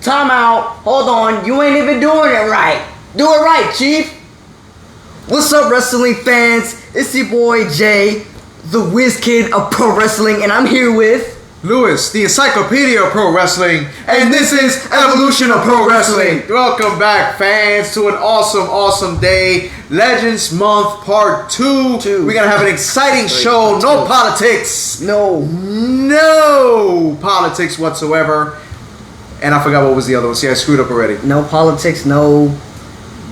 Time out. Hold on. You ain't even doing it right. Do it right, Chief. What's up, wrestling fans? It's your boy Jay, the whiz kid of pro wrestling, and I'm here with Lewis, the encyclopedia of pro wrestling, and this is Evolution of Pro Wrestling. Welcome back, fans, to an awesome day. Legends Month Part 2. We're gonna have an exciting show. No politics. No politics whatsoever. And I forgot what was the other one. See, I screwed up already. no politics, no.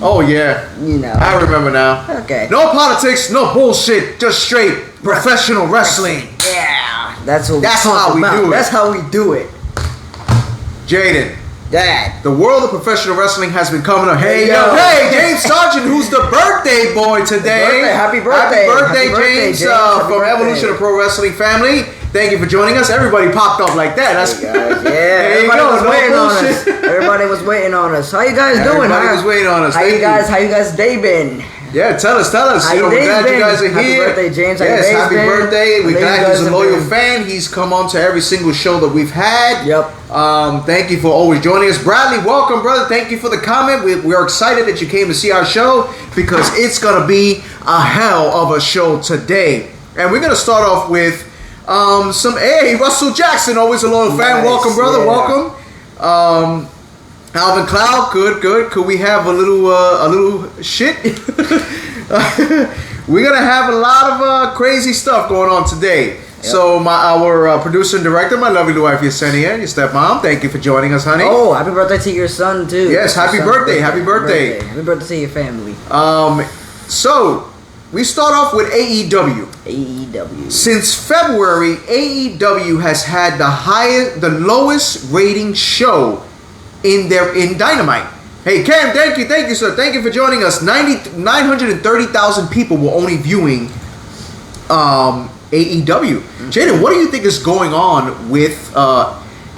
Oh yeah, You know. I remember now. Okay. No politics, no bullshit, just straight professional wrestling. Yeah, that's what. That's how we do it. That's how we do it. Jaden. Dad. The world of professional wrestling has been coming up. Hey, Yo. hey, James Sargent, who's the birthday boy today. Happy birthday, James, from Evolution of Pro Wrestling family. Thank you for joining us. Everybody popped up like that. That's Hey guys, yeah, everybody was waiting on us. Everybody was waiting on us. How you guys doing? Everybody was waiting on us. How you guys' day been? Yeah, tell us. How We're glad you guys are happy here. Happy birthday, James. Yes, happy birthday. We're glad he's a loyal fan. He's come on to every single show that we've had. Yep. Thank you for always joining us. Bradley, welcome, brother. Thank you for the comment. We're excited that you came to see our show because it's going to be a hell of a show today. And we're going to start off with hey, Russell Jackson, always a loyal fan. Nice, welcome, brother. yeah. Welcome. Alvin Cloud, good. Could we have a little shit? We're gonna have a lot of crazy stuff going on today. Yep. So our producer and director, my lovely wife Yesenia, your stepmom, thank you for joining us, honey. Oh, happy birthday to your son too. Yes, happy birthday. Happy birthday to your family. So we start off with AEW. AEW. Since February, AEW has had the lowest rating show in Dynamite. Hey, Cam, thank you, sir. Thank you for joining us. 930,000 people were only viewing AEW. Jaden, what do you think is going on with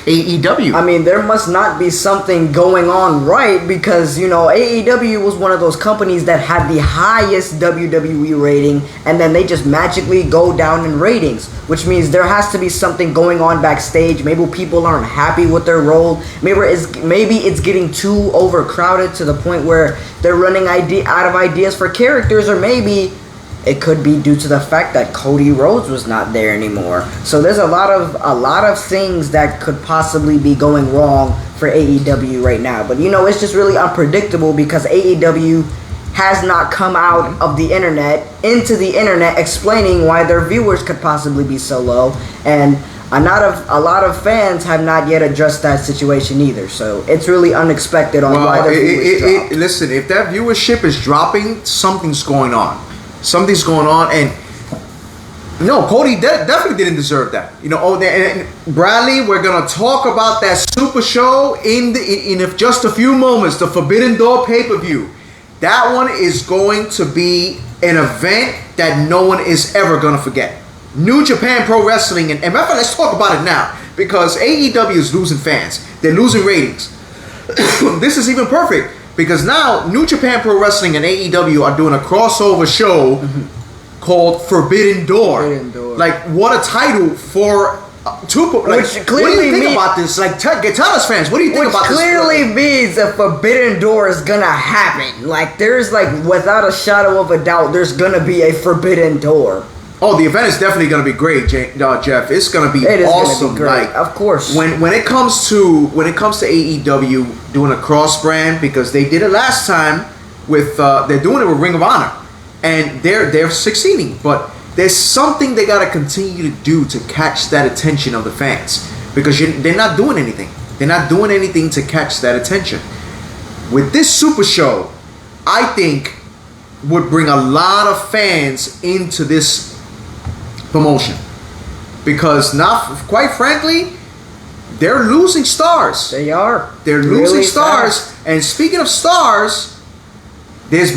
AEW? I mean, there must not be something going on right because, you know, AEW was one of those companies that had the highest WWE rating and then they just magically go down in ratings, which means there has to be something going on backstage. Maybe people aren't happy with their role. Maybe it's getting too overcrowded to the point where they're running out of ideas for characters, or maybe it could be due to the fact that Cody Rhodes was not there anymore. So there's a lot of things that could possibly be going wrong for AEW right now. But you know, it's just really unpredictable because AEW has not come out of the internet into the internet explaining why their viewers could possibly be so low, and a lot of fans have not yet addressed that situation either. So it's really unexpected on why their viewers dropped. Listen, if that viewership is dropping, something's going on. Something's going on, and no, Cody definitely didn't deserve that. You know, and Bradley, we're gonna talk about that super show in just a few moments. The Forbidden Door pay-per-view. That one is going to be an event that no one is ever gonna forget. New Japan Pro Wrestling, and matter of fact, let's talk about it now because AEW is losing fans. They're losing ratings. This is even perfect. Because now New Japan Pro Wrestling and AEW are doing a crossover show called Forbidden Door. Like, what a title for two. Like, what do you think about this? Like, tell us, fans, what do you think about this? Which clearly means a Forbidden Door is gonna happen. Like, there's without a shadow of a doubt, there's gonna be a Forbidden Door. Oh, the event is definitely going to be great, Jeff. It's going to be awesome. Gonna be great. Like, of course. When it comes to AEW doing a cross brand, because they did it last time with they're doing it with Ring of Honor, and they're succeeding. But there's something they got to continue to do to catch that attention of the fans, because they're not doing anything. They're not doing anything to catch that attention. With this super show, I think would bring a lot of fans into this promotion, because now, quite frankly, they're losing stars. They're losing really stars. fast. And speaking of stars, there's a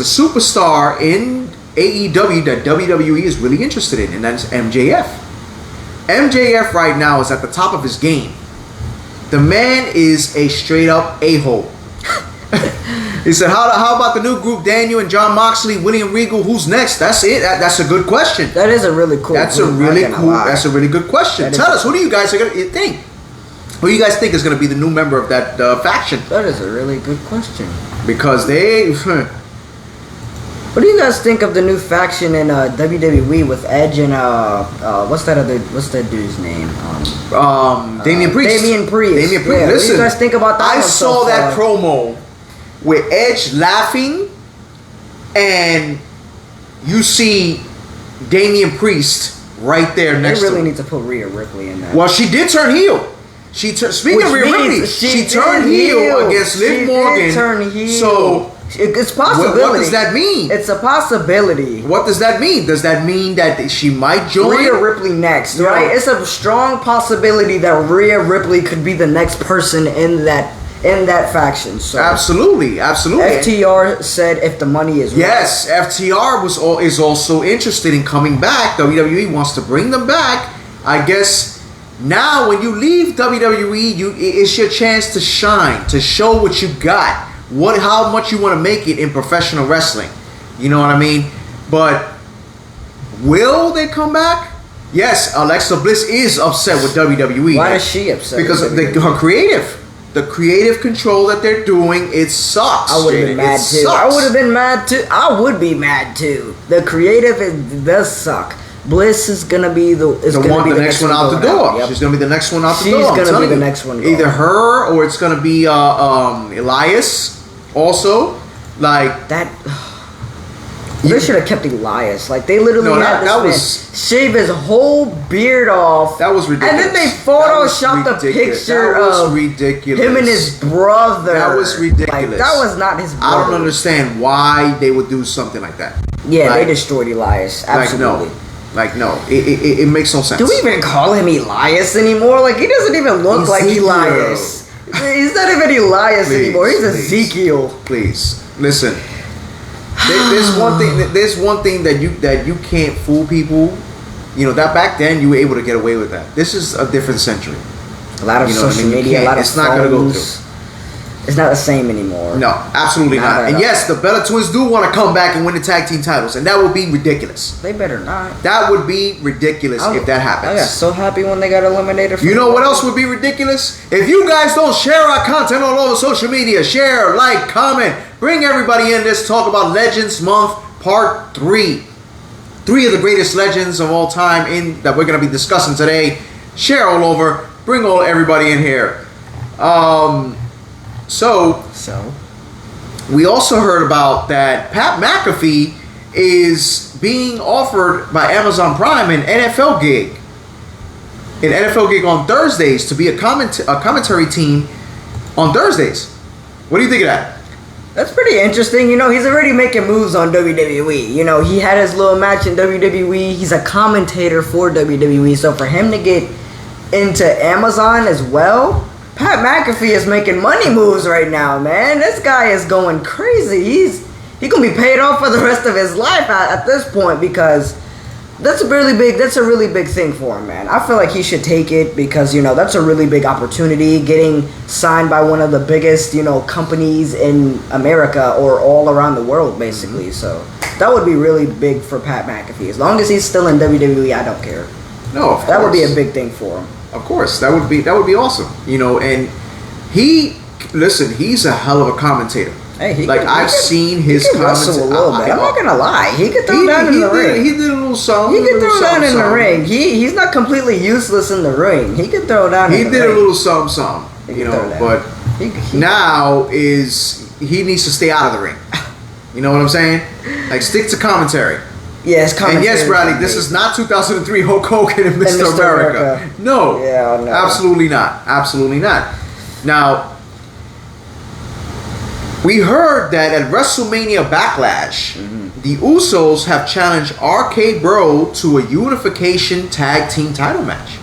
superstar in AEW that WWE is really interested in, and that's MJF. MJF right now is at the top of his game. The man is a straight up a-hole. He said, how about the new group, Daniel and John Moxley, William Regal? Who's next? That's it. That's a good question. That is a really cool. That's a really good question. Tell us, who do you guys think? Who do you guys think is going to be the new member of that faction? That is a really good question. Because they... What do you guys think of the new faction in WWE with Edge and what's that dude's name? Damian Priest. Damian Priest. Damian Priest. Yeah, Listen, what do you guys think about that? I saw that promo with Edge laughing, and you see Damian Priest right there next to him. They really need to put Rhea Ripley in that. Well, she did turn heel. Speaking of Rhea Ripley, she turned heel against Liv Morgan. Did turn heel. So it's possibility. What does that mean? It's a possibility. What does that mean? Does that mean that she might join Rhea Ripley next, right? It's a strong possibility that Rhea Ripley could be the next person in that faction. So absolutely. FTR said if the money is right. Yes, FTR is also interested in coming back. WWE wants to bring them back. I guess now when you leave WWE, it's your chance to shine, to show what you got. How much you want to make it in professional wrestling. You know what I mean? But will they come back? Yes, Alexa Bliss is upset with WWE. Why is she upset? Because her creative control that they're doing, it sucks. I would have been mad too. I would have been mad too. I would be mad too. The creative does suck. Bliss is gonna be the next one out the door. Yep. She's gonna be the next one out the door. She's gonna be the next one. Either her or it's gonna be Elias. Also, like that. They should have kept Elias. Like they literally had this man shave his whole beard off. That was ridiculous. And then they photoshopped a picture of him and his brother. That was ridiculous. Like, that was not his brother. I don't understand why they would do something like that. Yeah, they destroyed Elias. Absolutely. No, it makes no sense. Do we even call him Elias anymore? Like he doesn't even look like Elias. He's not even Elias anymore. He's Ezekiel. Please listen. There's one thing that you can't fool people. You know that back then you were able to get away with that. This is a different century. A lot of social media, a lot of it's not going to go through. It's not the same anymore. No, absolutely not. And yes, the Bella Twins do want to come back and win the tag team titles, and that would be ridiculous. They better not. That would be ridiculous if that happens. I got so happy when they got eliminated. You know what else would be ridiculous? If you guys don't share our content all over social media, share, like, comment, bring everybody in. Let's talk about Legends Month Part 3. 3 of the greatest legends of all time that we're going to be discussing today. Share all over. Bring everybody in here. So we also heard about that Pat McAfee is being offered by Amazon Prime an NFL gig. An NFL gig on Thursdays to be a commentary team on Thursdays. What do you think of that? That's pretty interesting. You know, he's already making moves on WWE. You know, he had his little match in WWE. He's a commentator for WWE. So for him to get into Amazon as well, Pat McAfee is making money moves right now, man. This guy is going crazy. He's gonna be paid off for the rest of his life at this point because that's a really big thing for him, man. I feel like he should take it because, you know, that's a really big opportunity, getting signed by one of the biggest, you know, companies in America or all around the world, basically. So that would be really big for Pat McAfee. As long as he's still in WWE, I don't care. No, of course. That would be a big thing for him. Of course, that would be awesome. You know, and he's a hell of a commentator. Hey, I've seen his commentary a little bit. I'm not gonna lie, he could throw down in the ring. He did a little something. He could throw down in the ring. He's not completely useless in the ring. He could throw down. He did a little something. You know, but now he needs to stay out of the ring. You know what I'm saying? Like stick to commentary. Yes, and yes, Bradley, this is not 2003 Hulk Hogan and Mr. America. No, absolutely not. Absolutely not. Now, we heard that at WrestleMania Backlash, the Usos have challenged RK Bro to a unification tag team title match.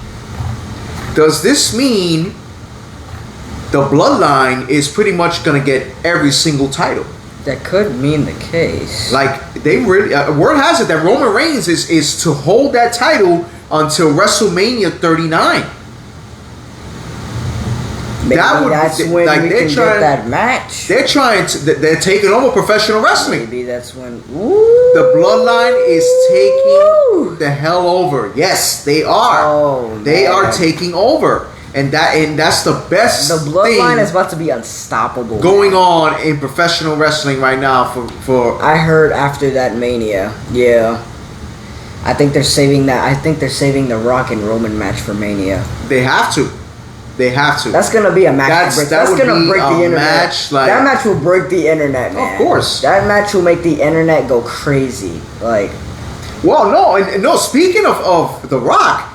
Does this mean the Bloodline is pretty much going to get every single title? That could mean the case. Like they really, word has it that Roman Reigns is to hold that title until WrestleMania 39. Maybe that's when we can get that match. They're taking over professional wrestling. Maybe that's when. The Bloodline is taking the hell over. Yes, they are. Oh, they are taking over. and that's the best. The bloodline thing is about to be unstoppable. going on in professional wrestling right now. For I heard after that Mania, yeah. I think they're saving that. I think they're saving the Rock and Roman match for Mania. they have to. That's gonna be a match. That's gonna break the internet. Match, like, that match will break the internet, man. Of course. That match will make the internet go crazy. Like, well, no. Speaking of The Rock,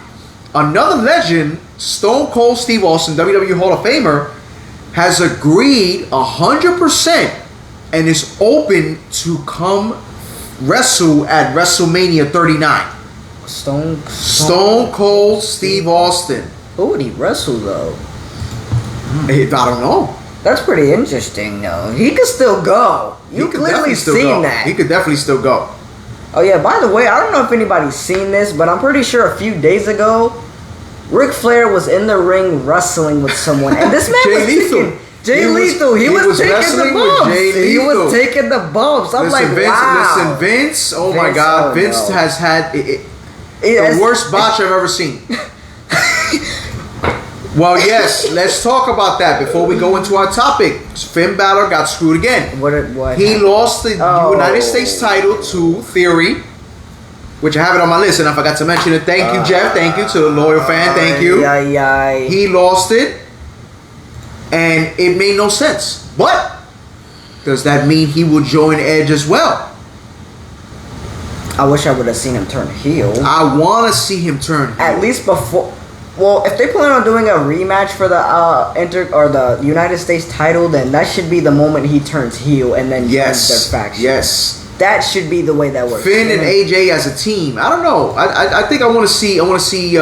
another legend, Stone Cold Steve Austin, WWE Hall of Famer, has agreed 100% and is open to come wrestle at WrestleMania 39. Stone Cold Steve Austin. Who would he wrestle though? I don't know. That's pretty interesting though. He could still go. You clearly seen that. He could definitely still go. Oh yeah, by the way, I don't know if anybody's seen this, but I'm pretty sure a few days ago, Ric Flair was in the ring wrestling with someone, and this man was taking Jay Lethal. He was taking the bumps. He was taking the bumps. I'm like, wow. Listen, Vince. Oh my God, Vince has had the worst botch I've ever seen. Well, yes, let's talk about that before we go into our topic. Finn Balor got screwed again. What he happened? lost the United States title to Theory, which I have it on my list, and I forgot to mention it. Thank you, Jeff. Thank you to the loyal fan. Thank you. He lost it, and it made no sense. But does that mean he will join Edge as well? I wish I would have seen him turn heel. I want to see him turn heel. At least before. Well, if they plan on doing a rematch for the the United States title, then that should be the moment he turns heel and then joins their faction. Yes. That should be the way that works. Finn and AJ as a team. I don't know. I think I want to see. I want to see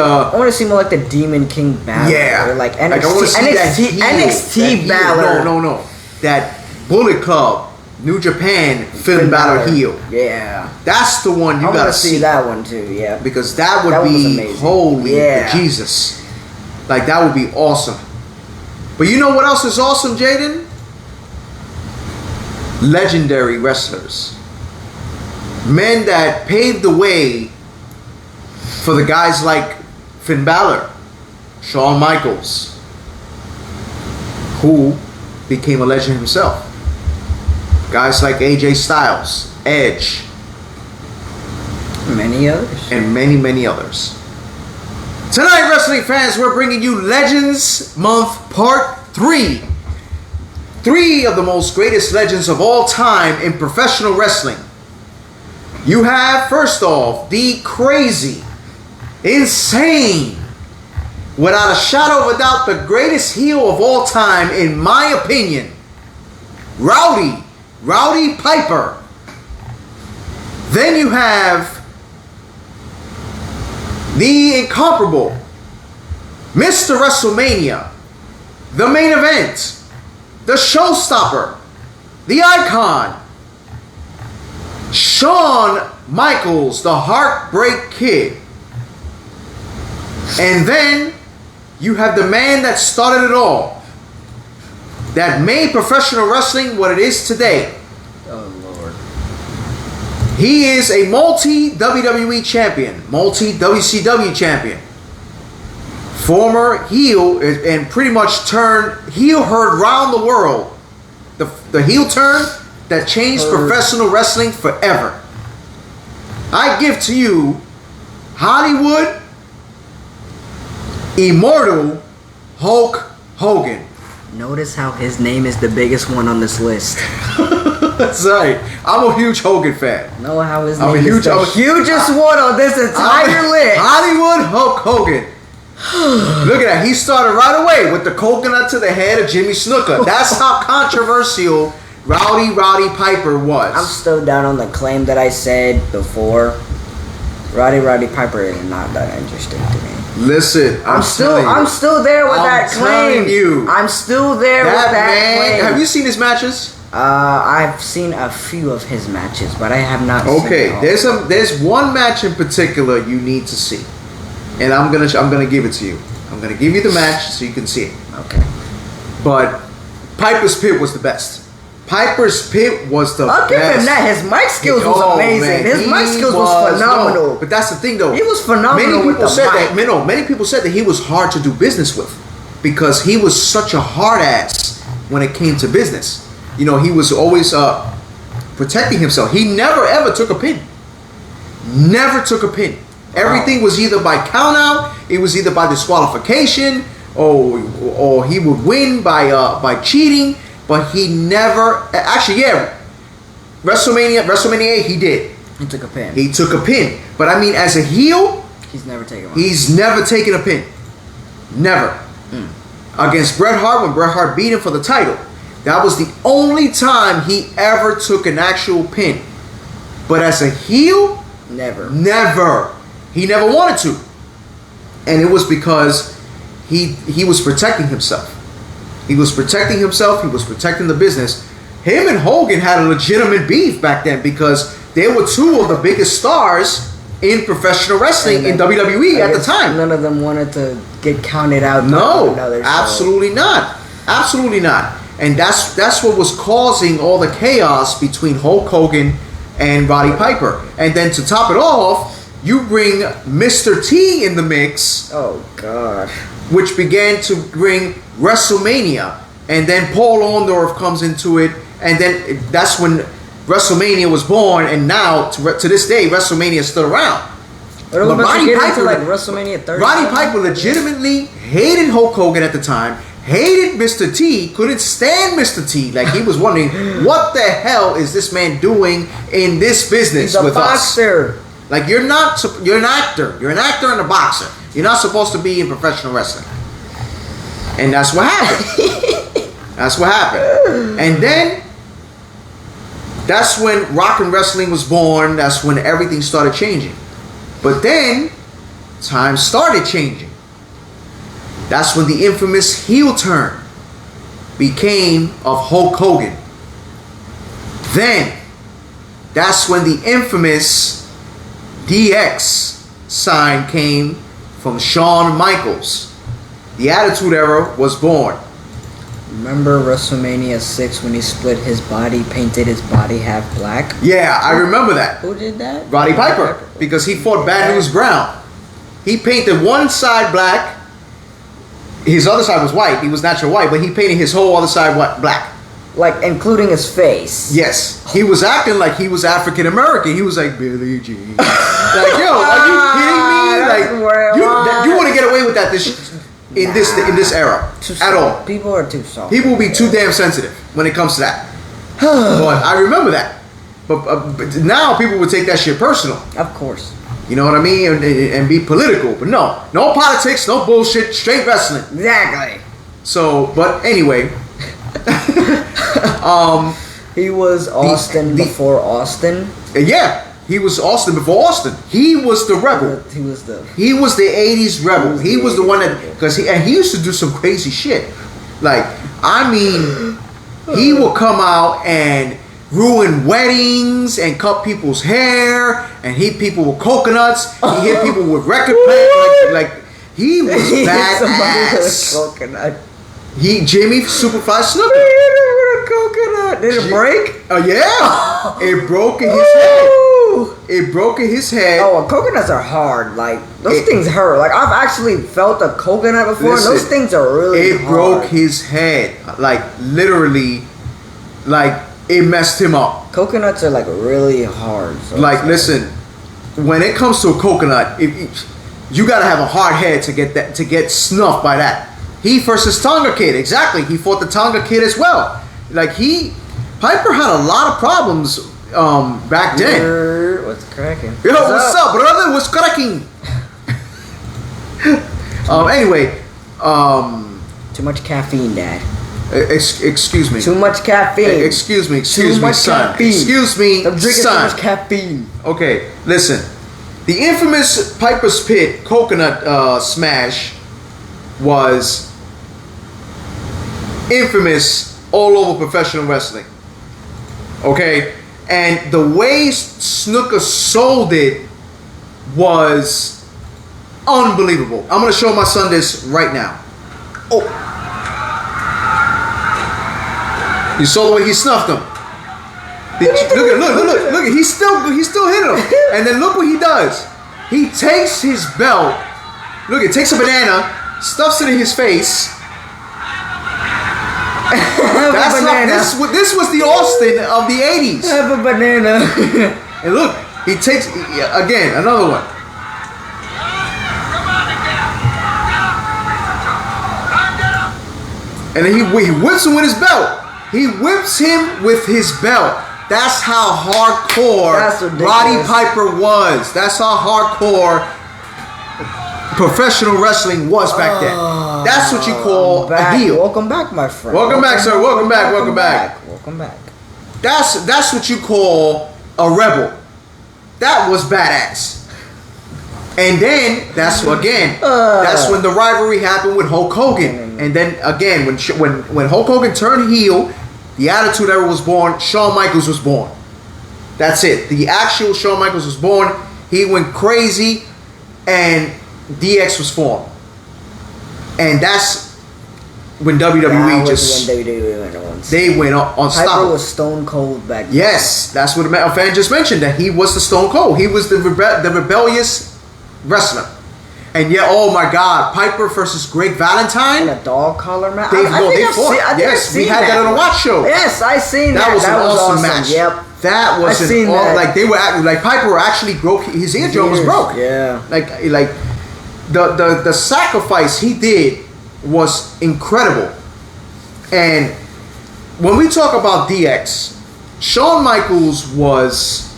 more like the Demon King Balor. Yeah. Or like NXT Balor. No. That Bullet Club, New Japan, Finn Balor heel. Yeah. That's the one you gotta see. That one too. Yeah. Because that would be holy Jesus. Like that would be awesome. But you know what else is awesome, Jaden? Legendary wrestlers. Men that paved the way for the guys like Finn Balor, Shawn Michaels, who became a legend himself. Guys like AJ Styles, Edge, many others, and many others. Tonight, wrestling fans, we're bringing you Legends Month Part 3. 3 of the most greatest legends of all time in professional wrestling. You have, first off, the crazy, insane, without a shadow of a doubt, the greatest heel of all time, in my opinion, Rowdy Piper. Then you have the incomparable Mr. WrestleMania, the main event, the showstopper, the icon, Shawn Michaels, the Heartbreak Kid. And then you have the man that started it all, that made professional wrestling what it is today. Oh, Lord. He is a multi-WWE champion, multi-WCW champion, former heel, and pretty much turned heel, heard round the world. The heel turn that changed professional wrestling forever. I give to you Hollywood Immortal Hulk Hogan. Notice how his name is the biggest one on this list. That's right. I'm a huge Hogan fan. Know how his name is the hugest one on this entire list. Hollywood Hulk Hogan. Look at that. He started right away with the coconut to the head of Jimmy Snuka. That's how controversial Rowdy Piper was. I'm still down on the claim that I said before. Rowdy Piper is not that interesting to me. Listen, I'm still there with that claim. I'm still there with that claim. Have you seen his matches? I've seen a few of his matches, but I have not seen all. There's one match in particular you need to see. And I'm gonna give it to you. I'm gonna give you the match so you can see it. Okay. But Piper's Pit was the best. Piper's Pit was the best. I'll give him that. His mic skills was amazing. Man. His mic skills was phenomenal. No, but that's the thing, though. He was phenomenal. Many people said that he was hard to do business with. because he was such a hard ass when it came to business. You know, he was always protecting himself. He never ever took a pin. Never took a pin. Everything was either by count out, it was either by disqualification, or he would win by cheating. But he never actually, WrestleMania 8, he did. He took a pin. He took a pin. But I mean, as a heel, he's never taken one. He's never taken a pin. Never. Against Bret Hart, when Bret Hart beat him for the title. That was the only time he ever took an actual pin. But as a heel, never. He never wanted to. And it was because he was protecting himself. He was protecting himself. He was protecting the business. Him and Hogan had a legitimate beef back then because they were two of the biggest stars in professional wrestling in WWE at the time. None of them wanted to get counted out. No, absolutely not. Absolutely not. And that's what was causing all the chaos between Hulk Hogan and Roddy Piper. And then to top it off, you bring Mr. T in the mix. Oh, gosh. Which began to bring WrestleMania. And then Paul Orndorff comes into it. And then that's when WrestleMania was born. And now, to this day, WrestleMania is still around. But Roddy Piper, like WrestleMania 30. Roddy Piper legitimately hated Hulk Hogan at the time. Hated Mr. T, couldn't stand Mr. T. Like, he was wondering, what the hell is this man doing in this business with us? He's a boxer. Like, you're an actor. You're an actor and a boxer. You're not supposed to be in professional wrestling. And that's what happened. That's what happened. And then, that's when rock and wrestling was born. That's when everything started changing. But then, times started changing. That's when the infamous heel turn became of Hulk Hogan. Then, that's when the infamous DX sign came from Shawn Michaels. The Attitude Era was born. Remember WrestleMania 6 when he split his body, painted his body half black? Yeah, I remember that. Who did that? Roddy Piper. Because he fought Bad News Brown. He painted one side black. His other side was white. He was natural white, but he painted his whole other side black. Like, including his face. Yes. He was acting like he was African American. He was like, Billie Jean. Like, yo, are you kidding me? Like, you want to get away with that in this era at all. People are too soft. People will be too damn sensitive when it comes to that. But I remember that. But now people would take that shit personal. Of course. You know what I mean? And be political. But no politics, no bullshit, straight wrestling. Exactly. So, but anyway. He was Austin before Austin. Yeah. He was Austin before Austin. He was the rebel. He was the 80s rebel. He was the one that, because he used to do some crazy shit. Like, I mean, he will come out and ruin weddings and cut people's hair and hit people with coconuts. He hit people with record players. Like he was badass. Coconut. Jimmy Superfly Snooker. He hit him with a coconut. Did it break? Oh yeah. It broke in his head. It broke in his head. Oh, well, coconuts are hard. Like, those things hurt. Like, I've actually felt a coconut before, and those things are really hard. It broke his head. Like, literally, like, it messed him up. Coconuts are, like, really hard. So like, listen, when it comes to a coconut, you gotta have a hard head to get snuffed by that. He versus Tonga Kid, exactly. He fought the Tonga Kid as well. Like, Piper had a lot of problems back then. What's cracking? Yo, what's up, brother? What's cracking? Anyway, too much caffeine, Dad. Excuse me. Too much caffeine. Excuse me, much son. Caffeine. Excuse me, I'm drinking son. too much caffeine. Okay, listen. The infamous Piper's Pit coconut smash was infamous all over professional wrestling. Okay? And the way Snooker sold it was unbelievable. I'm going to show my son this right now. Oh. You saw the way he snuffed him. Look, he's still hitting him. And then look what he does. He takes his belt. Look, it takes a banana, stuffs it in his face, That's not, this was the Austin of the 80s. Have a banana. And look, he takes, again, another one. And then he whips him with his belt. He whips him with his belt. That's how hardcore Roddy Piper was. That's how hardcore professional wrestling was back then. That's what you call a heel. Welcome back, my friend. Welcome back, sir. Welcome back. Welcome back. Welcome back. That's what you call a rebel. That was badass. And then that's when the rivalry happened with Hulk Hogan. And then again, when Hulk Hogan turned heel, the Attitude Era was born. Shawn Michaels was born. That's it. The actual Shawn Michaels was born. He went crazy, and DX was formed. And that's when WWE they went unstoppable. Piper was stone cold back then. Yes, that's what a fan just mentioned, that he was the Stone Cold. He was the rebellious wrestler. And yeah, oh my God, Piper versus Greg Valentine. And a dog collar match. They fought. Yes, we had that on a watch show. Yes, I seen that. That was an awesome match. Yep. That was like they were like Piper actually broke his eardrum was broke. Yeah. Like the sacrifice he did was incredible. And when we talk about DX, Shawn Michaels was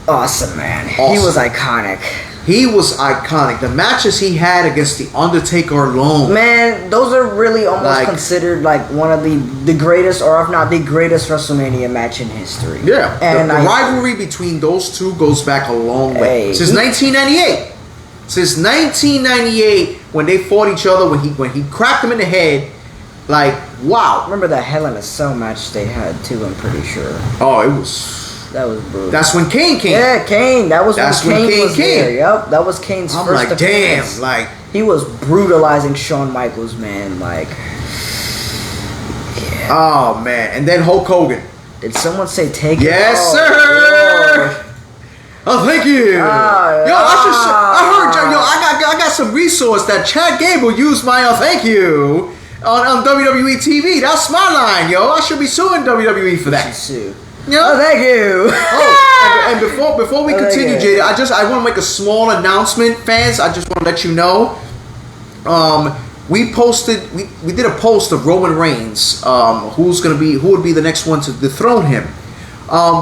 awesome, man. Awesome. He was iconic. He was iconic. The matches he had against The Undertaker alone. Man, those are really almost considered like one of the greatest, or if not the greatest, WrestleMania match in history. Yeah. And the rivalry between those two goes back a long way. Since 1998. Since 1998, when they fought each other, when he cracked him in the head, like, wow. Remember that Hell in a Cell match they had too, I'm pretty sure. Oh, it was... That was brutal. That's when Kane came. Yeah, Kane. That's when Kane was there. Yep, that was Kane's first appearance. Damn, like he was brutalizing Shawn Michaels, man. Like, yeah. Oh man, and then Hulk Hogan. Did someone say take it? Yes, sir. Lord. Oh, thank you. Yo, I got some resource that Chad Gable used my thank you on WWE TV. That's my line, yo. I should be suing WWE for that. Sue. Yeah. Oh, thank you. And before we continue, Jada, I want to make a small announcement, fans. I just want to let you know. We did a post of Roman Reigns, who would be the next one to dethrone him.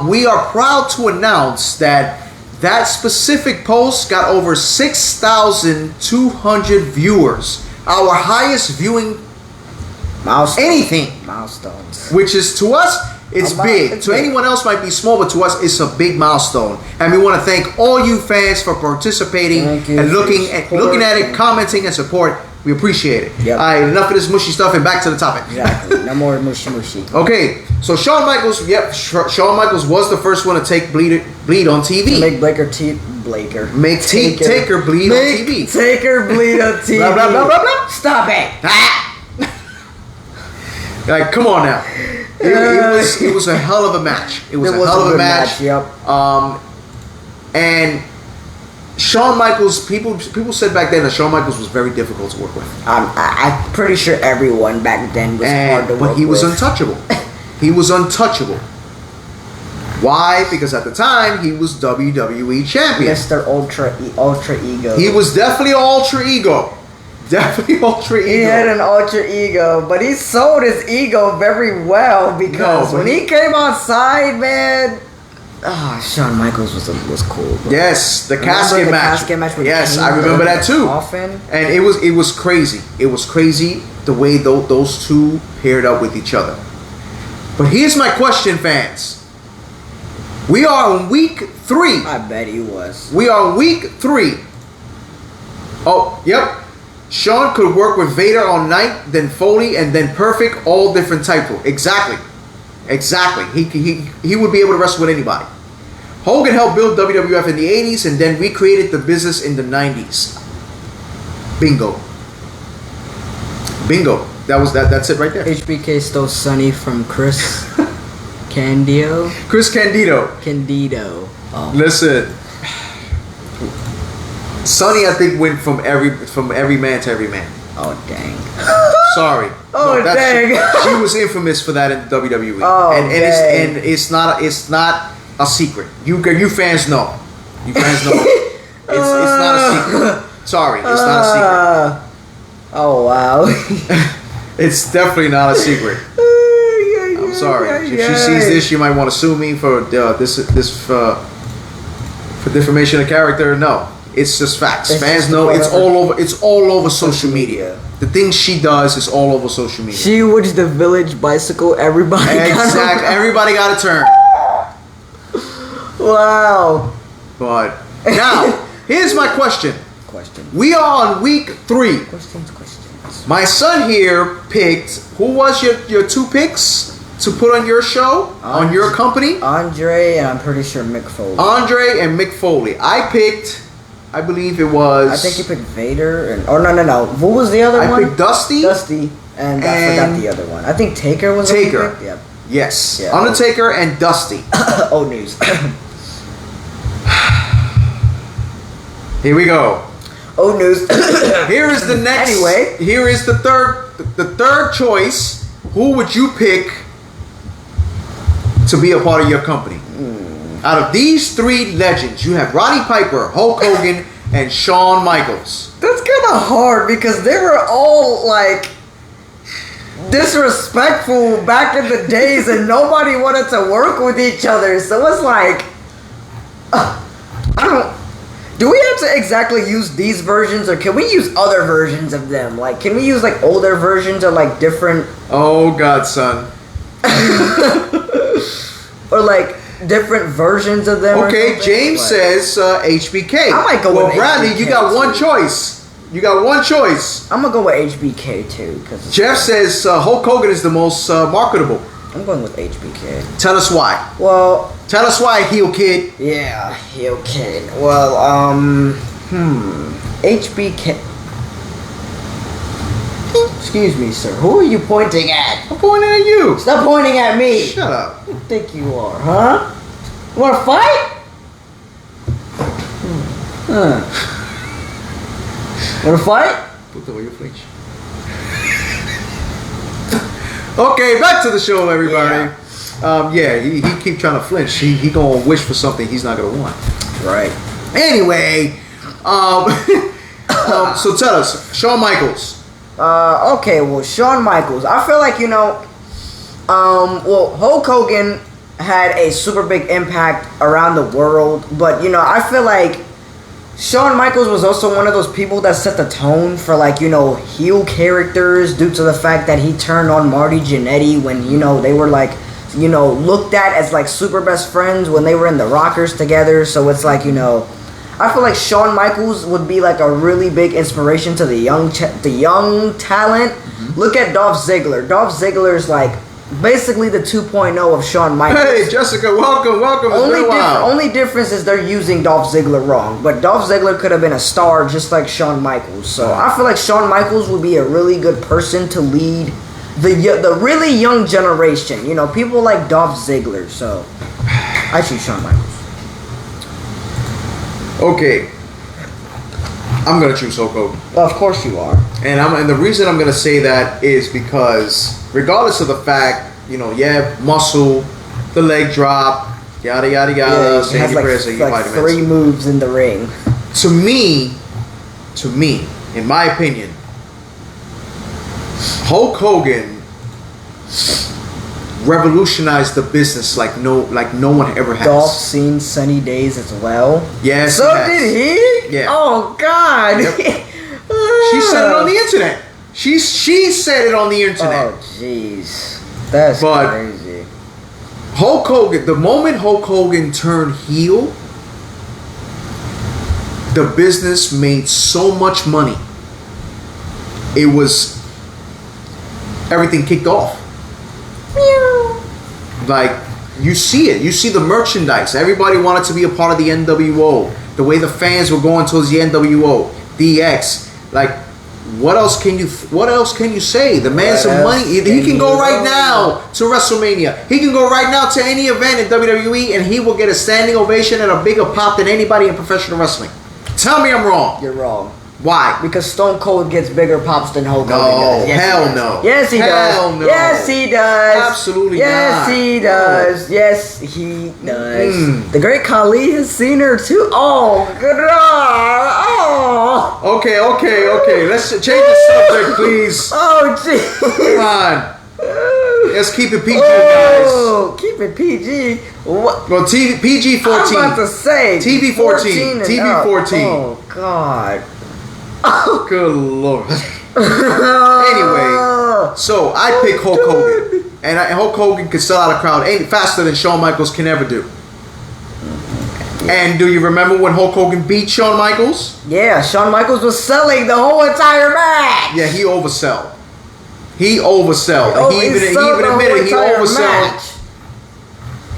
We are proud to announce that specific post got over 6,200 viewers. Our highest viewing milestones. Which is to us. It's big. To anyone else might be small, but to us it's a big milestone. And we want to thank all you fans for participating and looking at it, commenting and support. We appreciate it. Yep. All right, enough of this mushy stuff and back to the topic. Exactly. No more mushy. Okay, so Shawn Michaels, Shawn Michaels was the first one to take bleed on TV. Make Taker bleed on TV. Taker bleed on TV. Blah, blah, blah, blah, blah. Stop it. Like, come on now. It was a hell of a match. It was a hell of a match. Yep. And Shawn Michaels, people said back then that Shawn Michaels was very difficult to work with. I'm pretty sure everyone back then was hard to work with. But he was untouchable. He was untouchable. Why? Because at the time he was WWE champion. Mr. Ultra Ego. He was definitely an ultra ego. Definitely ultra ego. He had an ultra ego, but he sold his ego very well because when he came outside, man. Shawn Michaels was cool. Bro. Yes, the casket match. Yes, I remember that too. Often. And it was crazy. It was crazy the way those two paired up with each other. But here's my question, fans. We are on week 3. I bet he was. We are on week 3. Oh, yep. Shawn could work with Vader all night, then Foley, and then Perfect, all different types. Exactly. He would be able to wrestle with anybody. Hogan helped build WWF in the 80s and then recreated the business in the 90s. Bingo. That's it right there. HBK stole Sonny from Chris Candido. Chris Candido. Oh. Listen. Sonny, I think, went from every man to every man. Oh, dang. Sorry. Oh, dang. She was infamous for that in WWE. Oh, and dang. it's not a secret. You fans know. You fans know. It's not a secret. Sorry, it's not a secret. Oh wow. It's definitely not a secret. I'm sorry. If she sees this, she might want to sue me for for defamation of character. No, it's just facts. Fans know. It's all over. It's all over social media. The things she does is all over social media. She was the village bicycle. Everybody. Exactly. Everybody got a turn. Wow. But now, here's my question. Question. We are on week 3. Questions. My son here picked. Who was your 2 picks to put on your show, on your company? Andre and I'm pretty sure Mick Foley. Andre and Mick Foley. I picked. I believe it was. I think you picked Vader and no. What was the other one? I picked Dusty. And I forgot the other one. I think Taker was Taker. The one you picked? Yeah. Yes. Yeah. Undertaker and Dusty. Old news. Here we go. Old news. Here is the next. Anyway. Here is the third choice. Who would you pick to be a part of your company? Out of these 3 legends, you have Roddy Piper, Hulk Hogan, and Shawn Michaels. That's kind of hard because they were all like disrespectful back in the days and nobody wanted to work with each other. So it's like, do we have to exactly use these versions or can we use other versions of them? Like, can we use like older versions or like different? Oh God, son. Or like different versions of them. Okay, James says HBK. I might go with Bradley, HBK you got one too. choice. You got one choice. I'm gonna go with HBK too. Cause Jeff says Hulk Hogan is the most marketable. I'm going with HBK. Tell us why. Well, tell us why, heel kid. Yeah, heel kid. Well, HBK. Excuse me, sir. Who are you pointing at? I'm pointing at you. Stop pointing at me. Shut up. Who do you think you are, huh? You wanna fight? Wanna fight? Put away your flinch. Okay, back to the show, everybody. Yeah, he keep trying to flinch. He gonna wish for something he's not gonna want. Right. Anyway, so tell us, Shawn Michaels. Okay, well, Shawn Michaels. I feel like, well, Hulk Hogan had a super big impact around the world, but, I feel like Shawn Michaels was also one of those people that set the tone for, like, heel characters due to the fact that he turned on Marty Jannetty when, they were, like, looked at as, like, super best friends when they were in the Rockers together. So it's like, I feel like Shawn Michaels would be, like, a really big inspiration to the young talent. Mm-hmm. Look at Dolph Ziggler. Dolph Ziggler's, like, basically the 2.0 of Shawn Michaels. Hey, Jessica, welcome. Only difference is they're using Dolph Ziggler wrong. But Dolph Ziggler could have been a star just like Shawn Michaels. So I feel like Shawn Michaels would be a really good person to lead the really young generation. People like Dolph Ziggler. So I choose Shawn Michaels. Okay. I'm going to choose Hulk Hogan. Well, of course you are. And the reason I'm going to say that is because regardless of the fact, muscle, the leg drop, yada, yada, yada. Yeah, he has like 3 moves in the ring. To me, in my opinion, Hulk Hogan revolutionized the business like no one ever has. Dolph seen Sunny Days as well. Yes. So did he? Yeah. Oh God. Yep. She said it on the internet. She said it on the internet. Oh jeez, that's crazy. Hulk Hogan. The moment Hulk Hogan turned heel, the business made so much money. It was everything kicked off. Like, you see it. You see the merchandise. Everybody wanted to be a part of the NWO. The way the fans were going towards the NWO, DX. Like, what else can you say? The man's some money. He can go right now to WrestleMania. He can go right now to any event in WWE, and he will get a standing ovation and a bigger pop than anybody in professional wrestling. Tell me I'm wrong. You're wrong. Why? Because Stone Cold gets bigger pops than Hulk Hogan does. Yes, hell no. Yes, he hell does. No. Yes, he does. Absolutely yes, not. He does. Yes, he does. The Great Khali has seen her too. Oh, good. Oh. Okay. Let's change the subject, please. Oh, gee. Come on. Let's keep it PG, Oh, keep it PG. What? guys. Well, PG 14. I'm about to say TV 14. TV 14. Oh God. Good Lord. Anyway, so I pick Hulk Hogan, and Hulk Hogan can sell out a crowd ain't faster than Shawn Michaels can ever do. And do you remember when Hulk Hogan beat Shawn Michaels? Yeah, Shawn Michaels was selling the whole entire match. Yeah, he oversell. He oversell. Oh, He even admitted he oversell.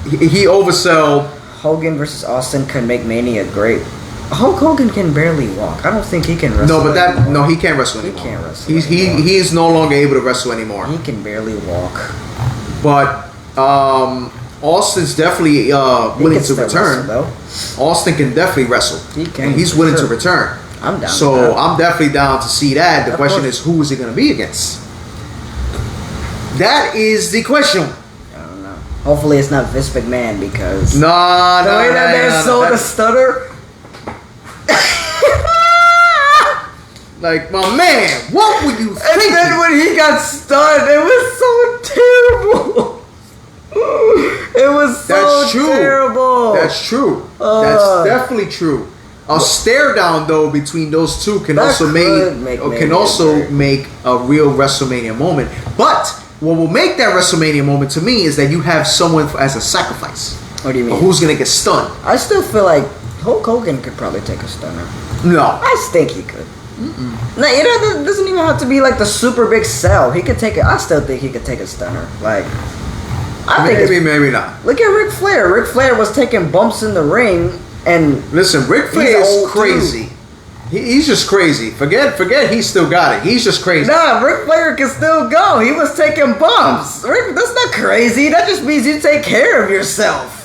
He oversell. Hogan versus Austin could make Mania great. Hulk Hogan can barely walk. I don't think he can wrestle. No, he can't wrestle anymore. He can't wrestle. He is no longer able to wrestle anymore. He can barely walk. But Austin's definitely willing to return. Wrestle, Austin can definitely wrestle. He can. He's willing to return. I'm down. So I'm definitely down to see that. The Of question course. is, who is he going to be against? That is the question. I don't know. Hopefully it's not Vince McMahon because No. the way that man sold the stutter. Like, my man, what would you think? And then when he got stunned, it was so terrible. It was so terrible. That's true. That's definitely true. A stare down though between those two can also make a real WrestleMania moment. But what will make that WrestleMania moment to me is that you have someone as a sacrifice. What do you mean? Who's gonna get stunned? I still feel like Hulk Hogan could probably take a stunner. No. I think he could. No, it doesn't even have to be like the super big sell. He could take it. I still think he could take a stunner. Like, I think maybe not. Look at Ric Flair. Ric Flair was taking bumps in the ring, and listen, Ric Flair is crazy. He's just crazy. Forget. He still got it. He's just crazy. Nah, Ric Flair can still go. He was taking bumps. That's not crazy. That just means you take care of yourself.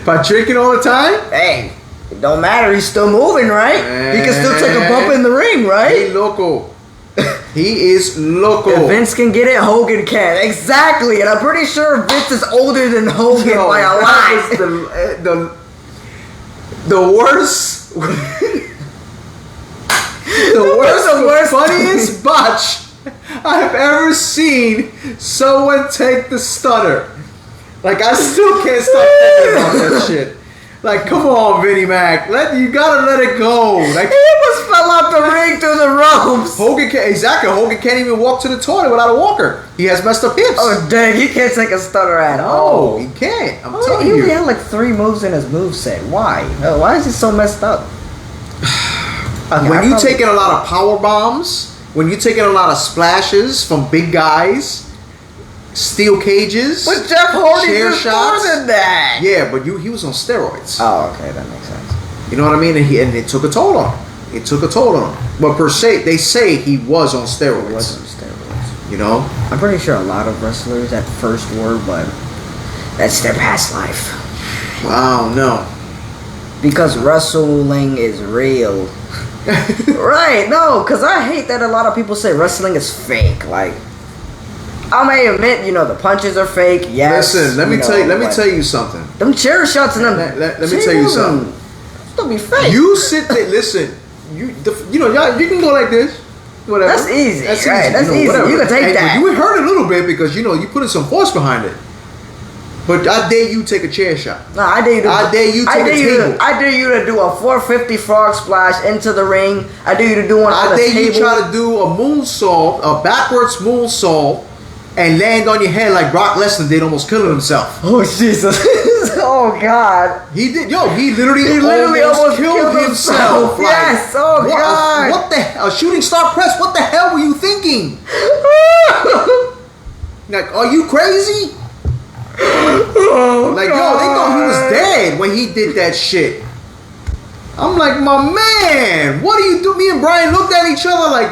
By drinking all the time? Hey. It don't matter. He's still moving, right? He can still take a bump in the ring, right? He loco. He is loco. If Vince can get it, Hogan can. Exactly. And I'm pretty sure Vince is older than Hogan by a lot. The worst. The worst, funniest botch I've ever seen someone take the stunner. Like, I still can't stop thinking about that shit. Like, come on, Vinnie Mac. You gotta let it go. Like, he almost fell out the ring through the ropes. Hogan can't even walk to the toilet without a walker. He has messed up hips. Oh, dang. He can't take a stunner at all. No, he can't. I'm telling you. He you. only had like 3 moves in his moveset. Why? Why is he so messed up? Okay, when you're taking a lot of power bombs, when you're taking a lot of splashes from big guys, steel cages, but Jeff Hardy chair did shots, more than that. Yeah, but he was on steroids. Oh, okay, that makes sense. You know what I mean? And it took a toll on him. It took a toll on him. But per se, they say he was on steroids. He was on steroids. You know? I'm pretty sure a lot of wrestlers at first were, but that's their past life. Wow, no. Because wrestling is real. Right, no, because I hate that a lot of people say wrestling is fake. Like, I may admit, the punches are fake. Yes. Listen, let me tell you something. Them chair shots and them. Let me tell you something. Don't be fake. You sit there. Listen. Y'all, you can go like this. Whatever. That's easy. That's right. easy. That's easy. Whatever. You can take that. You would hurt a little bit because you put in some force behind it. But I dare you take a chair shot. No, I dare you. I dare you take a table. I dare you to do a 450 frog splash into the ring. I dare you to do one on the table. I dare you try to do a moonsault, a backwards moonsault, and land on your head like Brock Lesnar did, almost killing himself. Oh Jesus! Oh God! He did. He literally almost killed himself. Like, yes. Oh God! What the hell? A shooting star press? What the hell were you thinking? Like, are you crazy? Like, God. they thought he was dead when he did that shit. I'm like, my man, what are you doing? Me and Brian looked at each other like,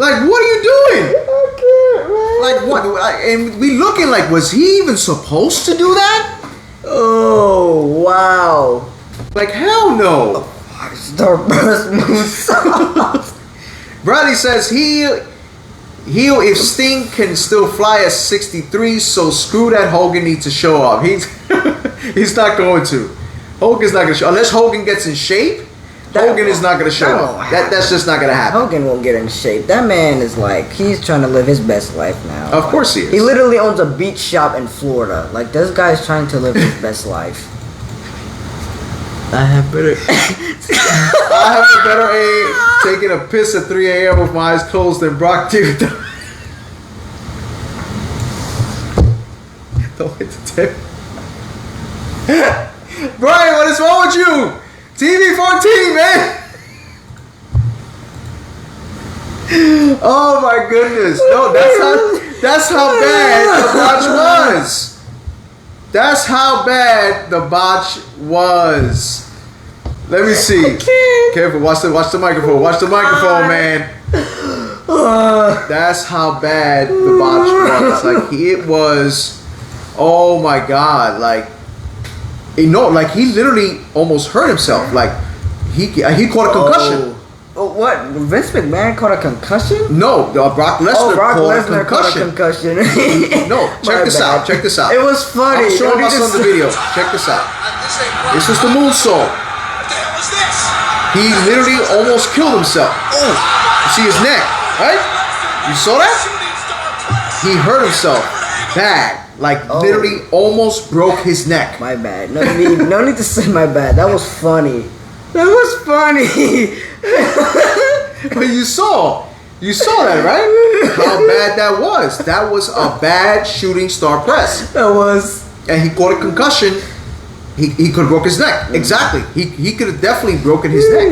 Like, what are you doing? I can't, man. Like, what? And we looking like, was he even supposed to do that? Oh, wow. Like, hell no. Starburst moonsault. Bradley says heel if Sting can still fly at 63, so screw that. Hogan needs to show up. He's not going to. Hogan's not going to show unless Hogan gets in shape. Hogan is not going to show up. That's just not going to happen. Hogan won't get in shape. That man is like, he's trying to live his best life now. Of course he is. He literally owns a beach shop in Florida. Like, this guy's trying to live his best life. I have a better aim taking a piss at 3 a.m. with my eyes closed than Brock did. Don't hit the tip. Brian, what is wrong with you? TV 14, man. Oh my goodness. No, that's how bad the botch was. That's how bad the botch was. Let me see. Careful, watch the microphone. Watch the microphone, man. That's how bad the botch was. Like it was. Oh my God! Like he literally almost hurt himself. Like he caught a concussion. Oh, what? Vince McMahon caught a concussion? No, Brock Lesnar caught a concussion. No, check this out. Check this out. It was funny. I'm showing us on the video. Check this out. This was the moonsault. He literally almost killed himself. Oh, you see his neck, right? You saw that? He hurt himself bad. Like literally almost broke his neck. My bad. No need to say my bad. That was funny. That was funny. But you saw that, right? How bad that was. That was a bad shooting star press. That was. And he caught a concussion. He could have broke his neck. Exactly. He could have definitely broken his neck.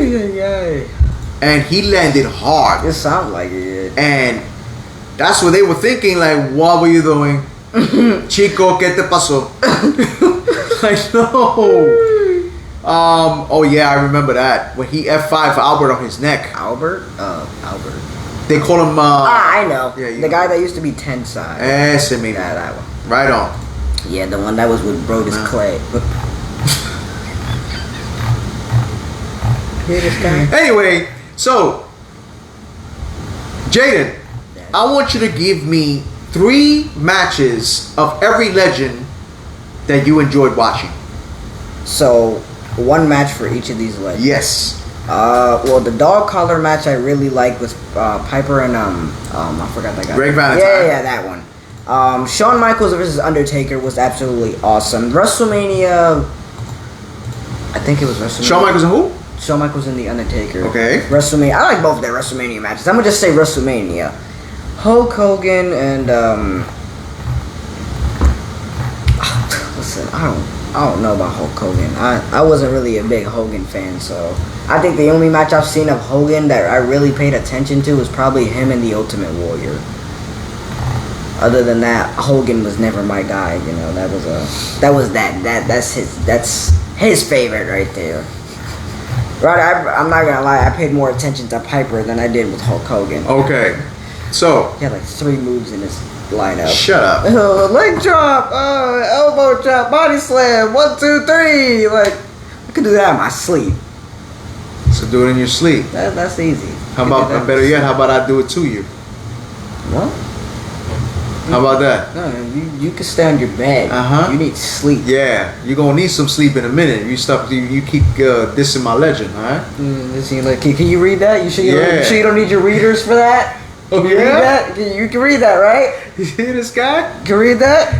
And he landed hard. It sounded like it. And that's what they were thinking. Like, what were you doing? Chico, ¿qué te pasó? I know. Oh yeah, I remember that when he F5 for Albert on his neck. Albert. They call him. I know. Yeah, the guy that used to be Tensai. Ese mismo. Yeah, that one. Right on. Yeah, the one that was with Brodus Clay. Hear this guy? Anyway, so Jaden, I want you to give me 3 matches of every legend that you enjoyed watching. So, 1 match for each of these legends. Yes. Well, the dog collar match I really liked was Piper and I forgot that guy. Greg Valentine. Yeah, that one. Shawn Michaels versus Undertaker was absolutely awesome. WrestleMania, I think it was WrestleMania. Shawn Michaels and who? Shawn Michaels and the Undertaker. Okay. WrestleMania. I like both their WrestleMania matches. I'm gonna just say WrestleMania. Hulk Hogan and listen, I don't know about Hulk Hogan. I wasn't really a big Hogan fan, so I think the only match I've seen of Hogan that I really paid attention to was probably him and the Ultimate Warrior. Other than that, Hogan was never my guy. You know, that's his favorite right there. Right, I'm not gonna lie. I paid more attention to Piper than I did with Hulk Hogan. Okay, so he had like 3 moves in his lineup. Shut up. Leg drop, elbow drop, body slam, 1, 2, 3. Like I could do that in my sleep. So do it in your sleep. That's easy. How about better yet? How about I do it to you? What? How about that? No, you can stay on your bed. You need sleep. Yeah, you're gonna need some sleep in a minute. You keep dissing my legend, alright? Can you read that? You sure you don't need your readers for that? Can you read that? You can read that, right? You hear this guy? Can you read that?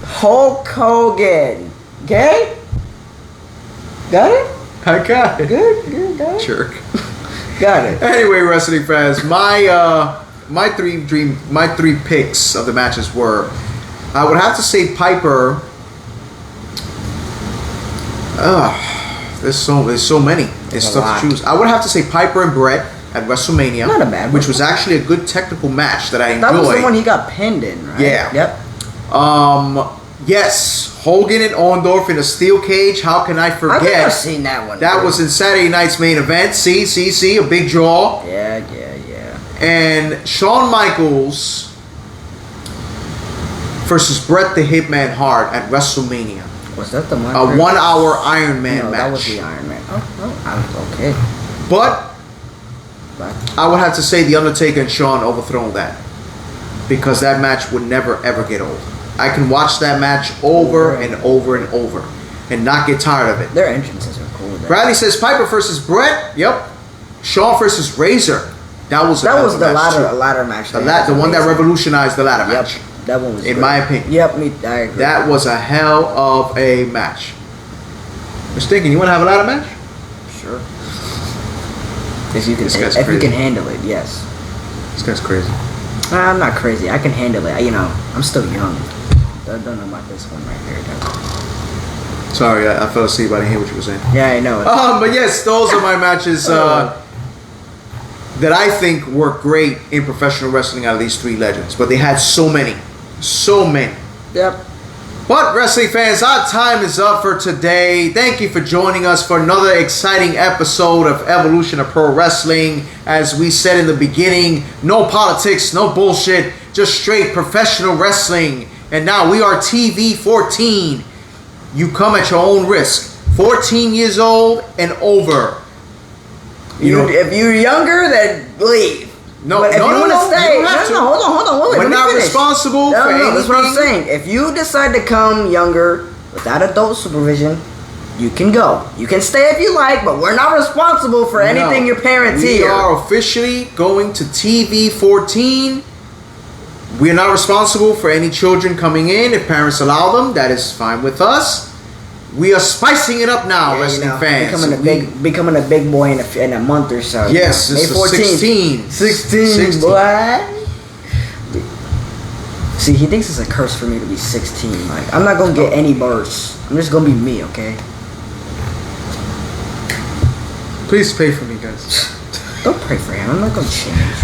Hulk Hogan. Okay? Got it? I got it. Good, got it. Jerk. Got it. Anyway, wrestling fans, my three picks of the matches were, I would have to say Piper. There's so many. It's tough to choose. I would have to say Piper and Brett at WrestleMania. Not a bad one. Which was actually a good technical match that I enjoyed. That was the one he got pinned in, right? Yeah. Yep. Yes, Hogan and Orndorff in a steel cage. How can I forget? I've never seen that one. That was in Saturday night's main event. See, a big draw. Yeah. And Shawn Michaels versus Bret the Hitman Hart at WrestleMania. Was that the one? A 1 hour Iron Man no, match. that was the Iron Man. Okay. But I would have to say The Undertaker and Shawn overthrown that. Because that match would never ever get old. I can watch that match over and over and over and not get tired of it. Their entrances are cool. Bradley says Piper versus Brett. Yep. Shawn versus Razor. That was the ladder match. The one that revolutionized the ladder match. Yep. That one was in great. my opinion. Yep, I agree. That was a hell of a match. I was thinking, you want to have a ladder match? Sure. If you can handle it, yes. This guy's crazy. I'm not crazy. I can handle it. I'm still young. I don't know about this one right here. Though. Sorry, I fell asleep. I didn't hear what you were saying. Yeah, I know. But yes, those are my matches that I think were great in professional wrestling out of these three legends. But they had so many. So many. Yep. But wrestling fans, our time is up for today. Thank you for joining us for another exciting episode of Evolution of Pro Wrestling. As we said in the beginning, no politics, no bullshit, just straight professional wrestling. And now we are TV 14. You come at your own risk. 14 years old and over. If you're younger, then leave. No, but if you want to stay, hold on. We're not responsible for anything. That's what I'm saying. If you decide to come younger without adult supervision, you can go. You can stay if you like, but we're not responsible for anything your parents hear. We are officially going to TV 14. We are not responsible for any children coming in. If parents allow them, that is fine with us. We are spicing it up now, wrestling fans. Becoming a big boy in a month or so. Yes, May 14th. 16, boy. See, he thinks it's a curse for me to be 16. Like, I'm not gonna get any bursts. I'm just gonna be me, okay? Please pray for me, guys. Don't pray for him. I'm not gonna change.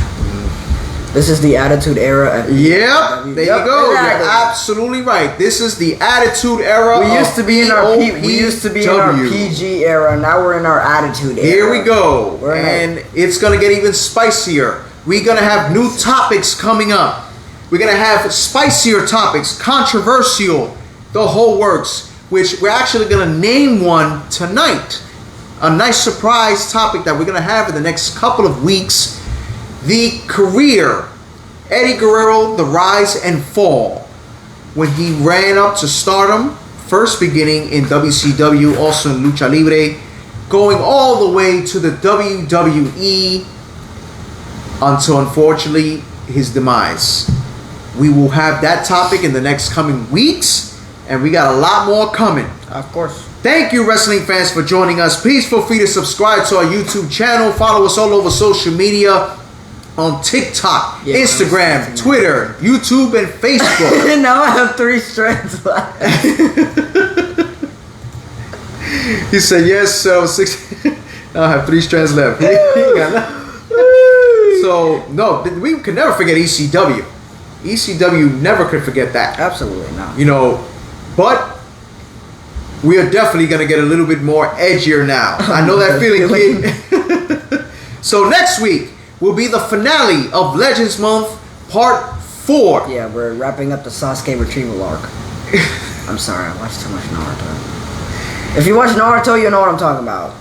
This is the Attitude Era. There you go. Exactly. You're absolutely right. This is the Attitude Era. We used to be in our PG era. Now we're in our Attitude Era. Here we go, and it's gonna get even spicier. We're gonna have new topics coming up. We're gonna have spicier topics, controversial, the whole works. Which we're actually gonna name one tonight. A nice surprise topic that we're gonna have in the next couple of weeks. The career, Eddie Guerrero, the rise and fall. When he ran up to stardom, first beginning in WCW, also in Lucha Libre, going all the way to the WWE until, unfortunately, his demise. We will have that topic in the next coming weeks, and we got a lot more coming. Of course. Thank you, wrestling fans, for joining us. Please feel free to subscribe to our YouTube channel. Follow us all over social media. On TikTok, Instagram, Twitter, YouTube, and Facebook. Now I have 3 strands left. He said, yes, so 6. Now I have 3 strands left. So, no, we could never forget ECW. ECW never could forget that. Absolutely not. But we are definitely going to get a little bit more edgier now. I know that feeling, kid. So next week, will be the finale of Legends Month Part 4. Yeah, we're wrapping up the Sasuke retrieval arc. I'm sorry, I watched too much Naruto. If you watch Naruto, you know what I'm talking about.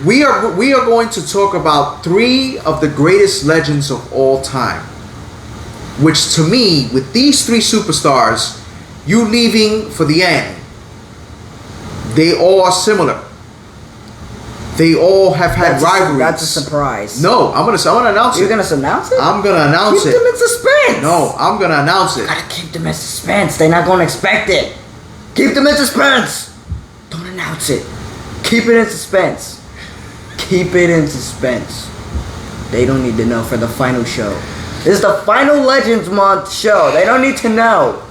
We are going to talk about 3 of the greatest legends of all time. Which to me, with these 3 superstars, you leaving for the end, they all are similar. They all have had rivalries. That's a surprise. No, I'm gonna announce it. You're gonna announce it? I'm gonna announce it. Keep them in suspense. No, I'm gonna announce it. Gotta keep them in suspense. They're not gonna expect it. Keep them in suspense. Don't announce it. Keep it in suspense. Keep it in suspense. They don't need to know for the final show. This is the final Legends Month show. They don't need to know.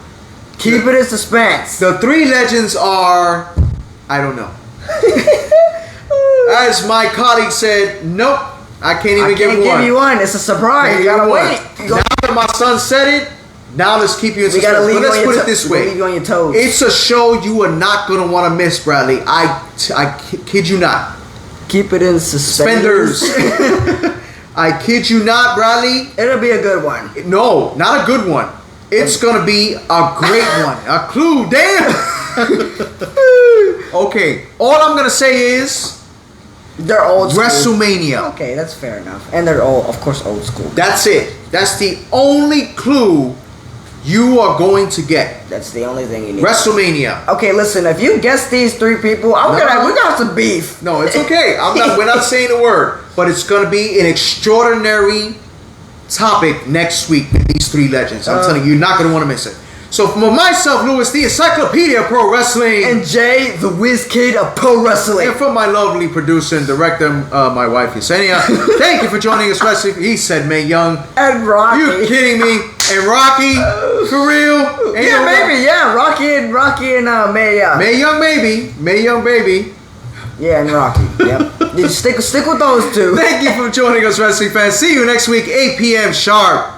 Keep it in suspense. The 3 legends are, I don't know. As my colleague said, nope, I can't even give one. I can't give you one. It's a surprise. You gotta wait. Now that my son said it, now let's keep you in suspense. But let's put it this way. Leave you on your toes. It's a show you are not going to want to miss, Bradley. I kid you not. Keep it in suspenders. I kid you not, Bradley. It'll be a good one. No, not a good one. It's going to be a great one. A clue, damn. Okay, all I'm gonna say is They're old school. WrestleMania. Okay, that's fair enough. And they're all, of course, old school. That's it. That's the only clue you are going to get. That's the only thing you need. WrestleMania. Okay, listen. If you guess these three people, we're gonna have some beef. No, it's okay. We're not saying a word, but it's gonna be an extraordinary topic next week with these three legends. I'm telling you, you're not gonna want to miss it. So for myself, Louis, the Encyclopedia of Pro Wrestling, and Jay, the Whiz Kid of Pro Wrestling, and for my lovely producer and director, my wife Yesenia, thank you for joining us, Wrestling. He said, Mae Young, and Rocky. You kidding me? And Rocky, for real? Yeah, maybe. Yeah, Rocky and Mae. Mae Young, maybe. Mae Young, baby. Yeah, and Rocky. Yep. Stick with those two. Thank you for joining us, wrestling fans. See you next week, 8 p.m. sharp.